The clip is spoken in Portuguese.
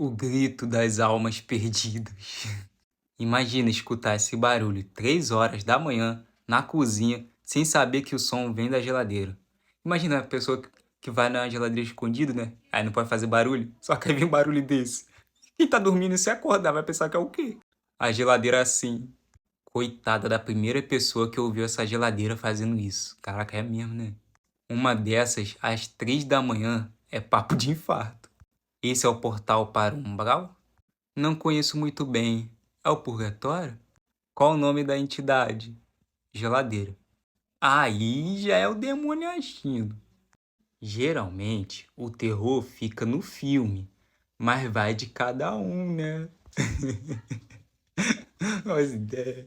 O grito das almas perdidas. Imagina escutar esse barulho 3 horas da manhã na cozinha sem saber que o som vem da geladeira. Imagina a pessoa que vai na geladeira escondido, né? Aí não pode fazer barulho, só que aí vem um barulho desse. Quem tá dormindo e se acordar vai pensar que é o quê? A geladeira assim. Coitada da primeira pessoa que ouviu essa geladeira fazendo isso. Caraca, é mesmo, né? Uma dessas, às 3 da manhã, é papo de infarto. Esse é o portal para o umbral? Não conheço muito bem. É o purgatório? Qual o nome da entidade? Geladeira. Aí já é o demônio agindo. Geralmente, o terror fica no filme, mas vai de cada um, né? Olha as ideias.